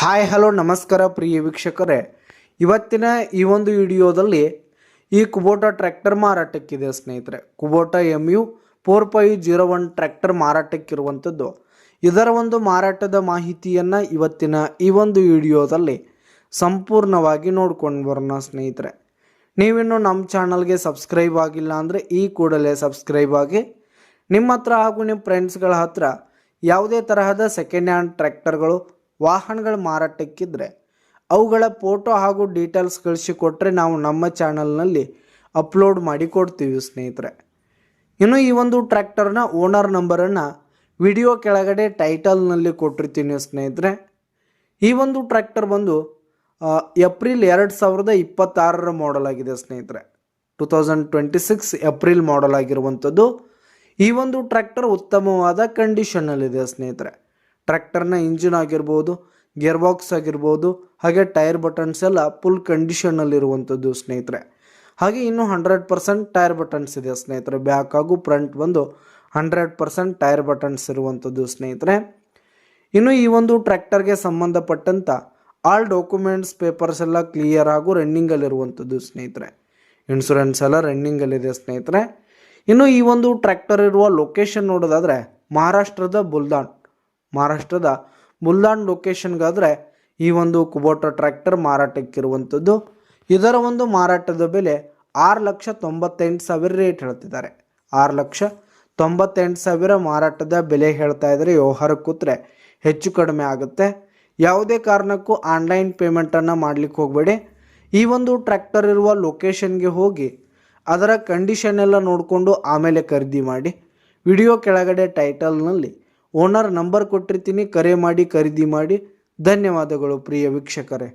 Hi hello ನಮಸ್ಕಾರ ಪ್ರಿಯ ವೀಕ್ಷಕರೇ, ಇವತ್ತಿನ ಈ ಒಂದು ವಿಡಿಯೋದಲ್ಲಿ ಈ ಕುಬೋಟಾ ಟ್ರ್ಯಾಕ್ಟರ್ ಮಾರಾಟಕ್ಕಿದೆ ಸ್ನೇಹಿತರೆ. ಕುಬೋಟಾ MU4501 ಟ್ರ್ಯಾಕ್ಟರ್ ಮಾರಾಟಕ್ಕಿರುವಂಥದ್ದು. ಇದರ ಒಂದು ಮಾರಾಟದ ಮಾಹಿತಿಯನ್ನು ಇವತ್ತಿನ ಈ ಒಂದು ವಿಡಿಯೋದಲ್ಲಿ ಸಂಪೂರ್ಣವಾಗಿ ನೋಡ್ಕೊಂಡು ಬರೋಣ ಸ್ನೇಹಿತರೆ. ನೀವಿನ್ನು ನಮ್ಮ ಚಾನಲ್ಗೆ ಸಬ್ಸ್ಕ್ರೈಬ್ ಆಗಿಲ್ಲ ಅಂದರೆ ಈ ಕೂಡಲೇ ಸಬ್ಸ್ಕ್ರೈಬ್ ಆಗಿ, ನಿಮ್ಮ ಹತ್ರ ಹಾಗೂ ನಿಮ್ಮ ಫ್ರೆಂಡ್ಸ್ಗಳ ಹತ್ರ ಯಾವುದೇ ತರಹದ ಸೆಕೆಂಡ್ ಹ್ಯಾಂಡ್ ಟ್ರ್ಯಾಕ್ಟರ್ಗಳು ವಾಹನಗಳ ಮಾರಾಟಕ್ಕಿದ್ರೆ ಅವುಗಳ ಫೋಟೋ ಹಾಗೂ ಡೀಟೇಲ್ಸ್ ಕಳಿಸಿಕೊಟ್ರೆ ನಾವು ನಮ್ಮ ಚಾನಲ್ನಲ್ಲಿ ಅಪ್ಲೋಡ್ ಮಾಡಿ ಕೊಡ್ತೀವಿ ಸ್ನೇಹಿತರೆ. ಇನ್ನು ಈ ಒಂದು ಟ್ರ್ಯಾಕ್ಟರ್ನ ಓನರ್ ನಂಬರನ್ನು ವಿಡಿಯೋ ಕೆಳಗಡೆ ಟೈಟಲ್ನಲ್ಲಿ ಕೊಟ್ಟಿರ್ತೀನಿ ಸ್ನೇಹಿತರೆ. ಈ ಒಂದು ಟ್ರ್ಯಾಕ್ಟರ್ ಬಂದು ಏಪ್ರಿಲ್ 2026 ಮಾಡೆಲ್ ಆಗಿದೆ ಸ್ನೇಹಿತರೆ. 2026 ಏಪ್ರಿಲ್ ಮಾಡೆಲ್ ಆಗಿರುವಂಥದ್ದು. ಈ ಒಂದು ಟ್ರ್ಯಾಕ್ಟರ್ ಉತ್ತಮವಾದ ಕಂಡೀಷನ್ನಲ್ಲಿದೆ ಸ್ನೇಹಿತರೆ. ಟ್ರ್ಯಾಕ್ಟರ್ನ ಇಂಜಿನ್ ಆಗಿರ್ಬೋದು, ಗೇರ್ ಬಾಕ್ಸ್ ಆಗಿರ್ಬೋದು, ಹಾಗೆ ಟೈರ್ ಬಟನ್ಸ್ ಎಲ್ಲ ಫುಲ್ ಕಂಡೀಷನ್ನಲ್ಲಿರುವಂಥದ್ದು ಸ್ನೇಹಿತರೆ. ಹಾಗೆ ಇನ್ನು 100% ಟೈರ್ ಬಟನ್ಸ್ ಇದೆ ಸ್ನೇಹಿತರೆ. ಬ್ಯಾಕ್ ಹಾಗೂ ಫ್ರಂಟ್ ಬಂದು 100% ಟೈರ್ ಬಟನ್ಸ್ ಇರುವಂಥದ್ದು ಸ್ನೇಹಿತರೆ. ಇನ್ನು ಈ ಒಂದು ಟ್ರ್ಯಾಕ್ಟರ್ಗೆ ಸಂಬಂಧಪಟ್ಟಂಥ ಆಲ್ ಡಾಕ್ಯುಮೆಂಟ್ಸ್ ಪೇಪರ್ಸ್ ಎಲ್ಲ ಕ್ಲಿಯರ್ ಹಾಗೂ ರನ್ನಿಂಗಲ್ಲಿರುವಂಥದ್ದು ಸ್ನೇಹಿತರೆ. ಇನ್ಶೂರೆನ್ಸ್ ಎಲ್ಲ ರನ್ನಿಂಗಲ್ಲಿದೆ ಸ್ನೇಹಿತರೆ. ಇನ್ನು ಈ ಒಂದು ಟ್ರ್ಯಾಕ್ಟರ್ ಇರುವ ಲೊಕೇಶನ್ ನೋಡೋದಾದರೆ ಮಹಾರಾಷ್ಟ್ರದ ಬುಲ್ದಾನ್ ಲೊಕೇಶನ್ಗಾದರೆ ಈ ಒಂದು ಕುಬೋಟಾ ಟ್ರ್ಯಾಕ್ಟರ್ ಮಾರಾಟಕ್ಕಿರುವಂಥದ್ದು. ಇದರ ಒಂದು ಮಾರಾಟದ ಬೆಲೆ 6,98,000 ರೇಟ್ ಹೇಳ್ತಿದ್ದಾರೆ. 6,98,000 ಮಾರಾಟದ ಬೆಲೆ ಹೇಳ್ತಾ ಇದ್ದಾರೆ. ವ್ಯವಹಾರ ಕೂತ್ರೆ ಹೆಚ್ಚು ಕಡಿಮೆ ಆಗುತ್ತೆ. ಯಾವುದೇ ಕಾರಣಕ್ಕೂ ಆನ್ಲೈನ್ ಪೇಮೆಂಟನ್ನು ಮಾಡಲಿಕ್ಕೆ ಹೋಗಬೇಡಿ. ಈ ಒಂದು ಟ್ರ್ಯಾಕ್ಟರ್ ಇರುವ ಲೊಕೇಶನ್ಗೆ ಹೋಗಿ ಅದರ ಕಂಡೀಷನ್ ಎಲ್ಲ ನೋಡಿಕೊಂಡು ಆಮೇಲೆ ಖರೀದಿ ಮಾಡಿ. ವಿಡಿಯೋ ಕೆಳಗಡೆ ಟೈಟಲ್ನಲ್ಲಿ ಓನರ್ ನಂಬರ್ ಕೊಟ್ಟಿರ್ತೀನಿ, ಕರೆ ಮಾಡಿ ಖರೀದಿ ಮಾಡಿ. ಧನ್ಯವಾದಗಳು ಪ್ರಿಯ ವೀಕ್ಷಕರೇ.